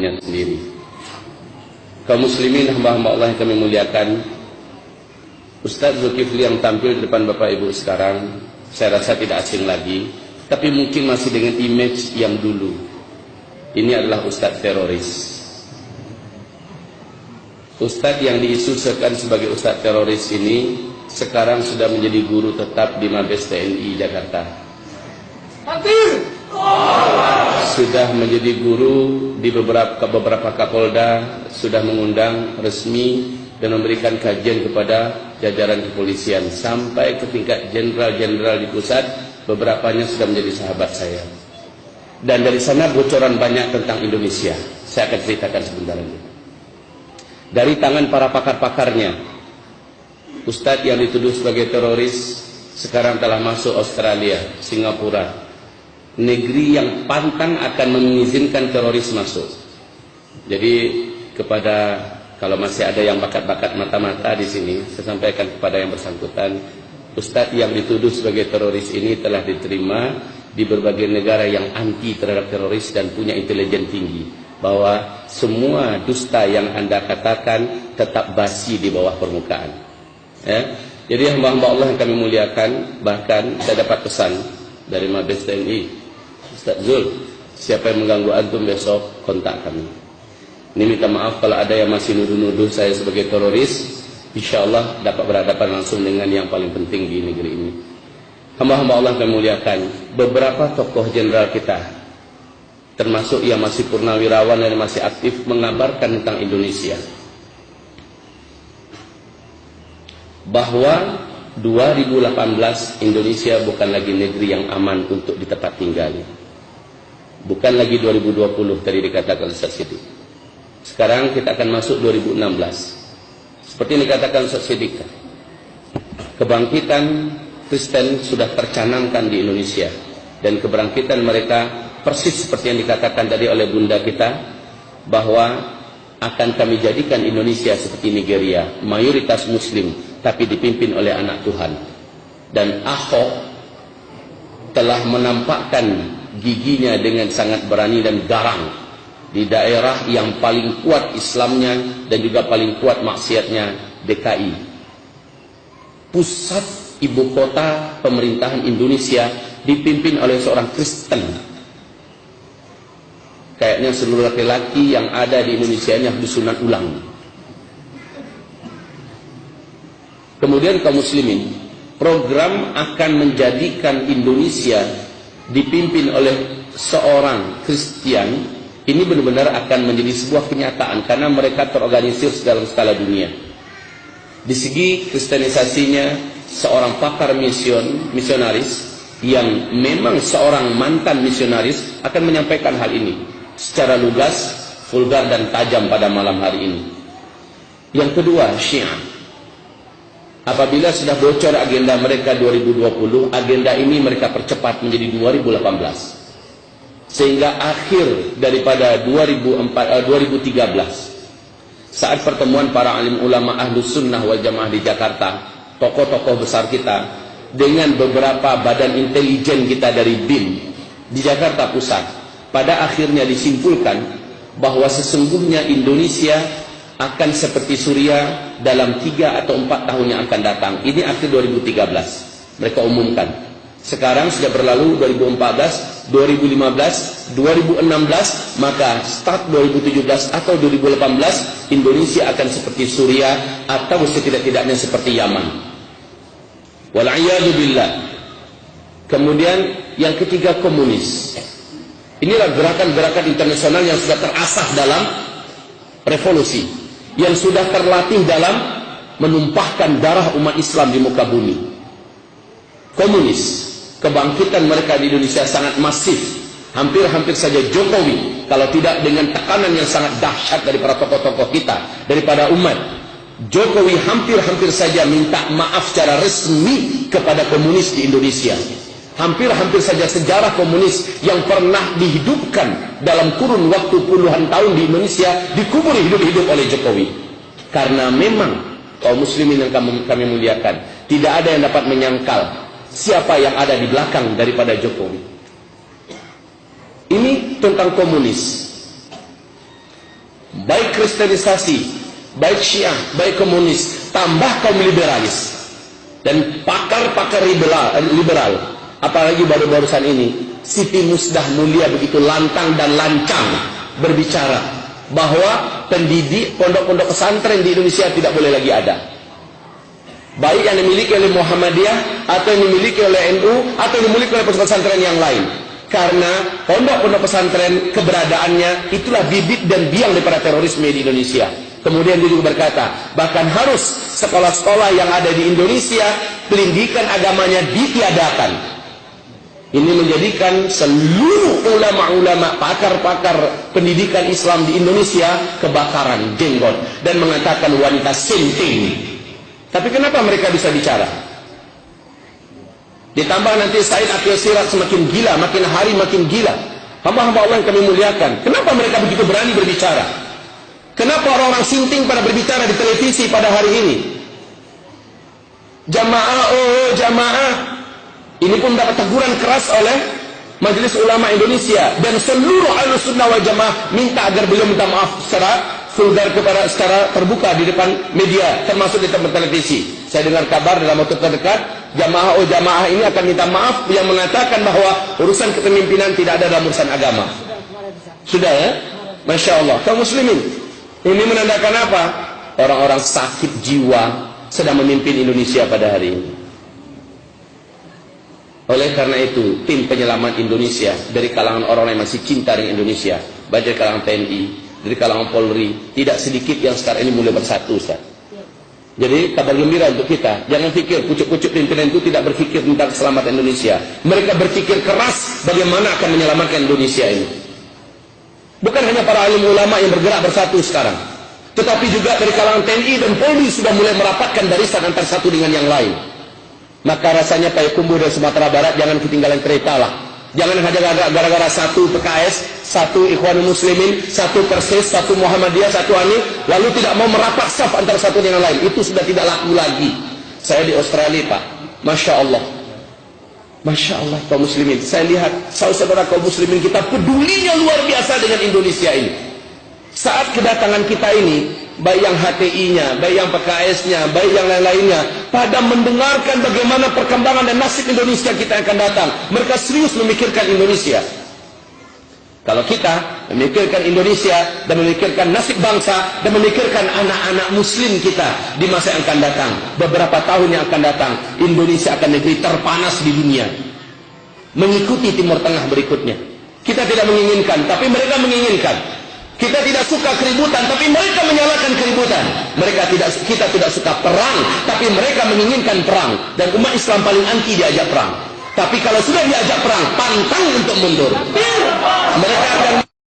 sendiri. Kaum muslimin, hamba-hamba Allah yang kami muliakan, Ustadz Zulkifli yang tampil di depan Bapak Ibu sekarang, saya rasa tidak asing lagi, tapi mungkin masih dengan image yang dulu. Ini adalah Ustadz teroris. Ustadz yang diisukan sebagai Ustadz teroris ini sekarang sudah menjadi guru tetap di Mabes TNI Jakarta. Sudah menjadi guru di beberapa Kapolda, sudah mengundang resmi dan memberikan kajian kepada jajaran kepolisian sampai ke tingkat jenderal-jenderal di pusat. Beberapanya sudah menjadi sahabat saya. Dan dari sana bocoran banyak tentang Indonesia. Saya akan ceritakan sebentar lagi. Dari tangan para pakar-pakarnya, Ustadz yang dituduh sebagai teroris sekarang telah masuk Australia, Singapura, negeri yang pantang akan mengizinkan teroris masuk. Jadi kepada, kalau masih ada yang bakat-bakat mata-mata di sini, saya sampaikan kepada yang bersangkutan, Ustadz yang dituduh sebagai teroris ini telah diterima di berbagai negara yang anti terhadap teroris dan punya intelijen tinggi, bahwa semua dusta yang Anda katakan tetap basi di bawah permukaan. Jadi hamba-hamba Allah yang kami muliakan, bahkan saya dapat pesan dari Mabes TNI, Ustadz Zul, siapa yang mengganggu antum besok kontak kami. Ini minta maaf kalau ada yang masih nuduh-nuduh saya sebagai teroris. Insya Allah dapat berhadapan langsung dengan yang paling penting di negeri ini. Hamba-hamba Allah yang muliakan, beberapa tokoh jenderal kita, termasuk yang masih purnawirawan dan masih aktif, mengabarkan tentang Indonesia, bahwa 2018 Indonesia bukan lagi negeri yang aman untuk di tempat tinggalnya. Bukan lagi 2020 tadi dikatakan Ustaz Siddiq. Sekarang kita akan masuk 2016. Seperti yang dikatakan Ustaz Siddiq, kebangkitan Kristen sudah tercanangkan di Indonesia, dan kebangkitan mereka persis seperti yang dikatakan tadi oleh bunda kita, bahwa akan kami jadikan Indonesia seperti Nigeria, mayoritas muslim tapi dipimpin oleh anak Tuhan. Dan Ahok telah menampakkan giginya dengan sangat berani dan garang di daerah yang paling kuat Islamnya dan juga paling kuat maksiatnya, DKI, pusat ibu kota pemerintahan Indonesia, dipimpin oleh seorang Kristen. Kayaknya seluruh laki-laki yang ada di Indonesia ini harus disunat ulang. Kemudian kaum muslimin, program akan menjadikan Indonesia dipimpin oleh seorang Kristen ini benar-benar akan menjadi sebuah kenyataan, karena mereka terorganisir dalam skala dunia. Di segi kristenisasinya, seorang pakar misionaris yang memang seorang mantan misionaris akan menyampaikan hal ini secara lugas, vulgar dan tajam pada malam hari ini. Yang kedua, Syiah. Apabila sudah bocor agenda mereka 2020, agenda ini mereka percepat menjadi 2018. Sehingga akhir daripada 2013, saat pertemuan para alim ulama Ahlus Sunnah wal Jamaah di Jakarta, tokoh-tokoh besar kita dengan beberapa badan intelijen kita dari BIN di Jakarta Pusat, pada akhirnya disimpulkan bahwa sesungguhnya Indonesia akan seperti Suriah dalam 3 atau 4 tahun yang akan datang. Ini akhir 2013 mereka umumkan. Sekarang sudah berlalu 2014, 2015, 2016, maka start 2017 atau 2018 Indonesia akan seperti Suriah atau setidak-tidaknya seperti Yaman. Wal'iyadu billah. Kemudian yang ketiga, komunis. Inilah gerakan-gerakan internasional yang sudah terasah dalam revolusi, yang sudah terlatih dalam menumpahkan darah umat Islam di muka bumi. Komunis, kebangkitan mereka di Indonesia sangat masif. Hampir-hampir saja Jokowi, kalau tidak dengan tekanan yang sangat dahsyat dari para tokoh-tokoh kita, daripada umat, Jokowi hampir-hampir saja minta maaf secara resmi kepada komunis di Indonesia. Hampir-hampir saja sejarah komunis yang pernah dihidupkan dalam kurun waktu puluhan tahun di Indonesia dikubur hidup-hidup oleh Jokowi. Karena memang kaum muslimin yang kami muliakan, tidak ada yang dapat menyangkal siapa yang ada di belakang daripada Jokowi. Ini tentang komunis. baik kristenisasi, baik Syiah, baik komunis, tambah kaum liberalis dan pakar-pakar liberal, apalagi baru-barusan ini Siti Musdah Mulia begitu lantang dan lancang berbicara bahwa pendidik pondok-pondok pesantren di Indonesia tidak boleh lagi ada, baik yang dimiliki oleh Muhammadiyah atau yang dimiliki oleh NU atau yang dimiliki oleh pesantren yang lain, karena pondok-pondok pesantren keberadaannya itulah bibit dan biang daripada terorisme di Indonesia. Kemudian dia juga berkata, bahkan harus sekolah-sekolah yang ada di Indonesia pendidikan agamanya ditiadakan. Ini menjadikan seluruh ulama-ulama, pakar-pakar pendidikan Islam di Indonesia kebakaran jenggot dan mengatakan wanita sinting. Tapi kenapa mereka bisa bicara? Ditambah nanti Said Akhil Siraj semakin gila, makin hari makin gila. Hamba-hamba Allah yang kami muliakan, kenapa mereka begitu berani berbicara? Kenapa orang-orang sinting pada berbicara di televisi pada hari ini? Jamaah, oh jamaah. Ini pun dapat teguran keras oleh Majelis Ulama Indonesia, dan seluruh Ahlussunnah wal Jamaah minta agar beliau minta maaf secara vulgar secara terbuka di depan media, termasuk di tempat televisi. Saya dengar kabar dalam waktu terdekat jamaah oh jamaah ini akan minta maaf yang mengatakan bahwa urusan kepemimpinan tidak ada dalam urusan agama. Sudah ya? Masya Allah. Kaum muslimin, ini menandakan apa? Orang-orang sakit jiwa sedang memimpin Indonesia pada hari ini. Oleh karena itu, tim penyelamat Indonesia dari kalangan orang yang masih cinta dengan Indonesia, baik dari kalangan TNI, dari kalangan Polri, tidak sedikit yang sekarang ini mulai bersatu, Ustaz. Jadi kabar gembira untuk kita. Jangan pikir pucuk-pucuk pimpinan itu tidak berpikir tentang keselamatan Indonesia. Mereka berpikir keras bagaimana akan menyelamatkan Indonesia ini. Bukan hanya para alim ulama yang bergerak bersatu sekarang, tetapi juga dari kalangan TNI dan Polri sudah mulai merapatkan barisan antara satu dengan yang lain. Maka rasanya Payakumbuh dan Sumatera Barat jangan ketinggalan kereta lah. Jangan hanya gara-gara satu PKS, satu Ikhwanul Muslimin, satu Persis, satu Muhammadiyah, satu ANI, lalu tidak mau merapat saf antara satu dengan lain. Itu sudah tidak laku lagi. Saya di Australia, Pak. Masya Allah. Masya Allah, kaum muslimin. Saya lihat saudara-saudara kaum muslimin kita pedulinya luar biasa dengan Indonesia ini. Saat kedatangan kita ini, baik yang HTI-nya, baik yang PKS-nya, baik yang lain-lainnya, pada mendengarkan bagaimana perkembangan dan nasib Indonesia kita yang akan datang, mereka serius memikirkan Indonesia. Kalau kita memikirkan Indonesia dan memikirkan nasib bangsa dan memikirkan anak-anak muslim kita di masa yang akan datang, beberapa tahun yang akan datang, Indonesia akan negeri terpanas di dunia, mengikuti Timur Tengah berikutnya. Kita tidak menginginkan, tapi mereka menginginkan. Kita tidak suka keributan, tapi mereka menyalakan keributan. Kita tidak suka perang, tapi mereka menginginkan perang. Dan umat Islam paling anti diajak perang. Tapi kalau sudah diajak perang, pantang untuk mundur. Mereka akan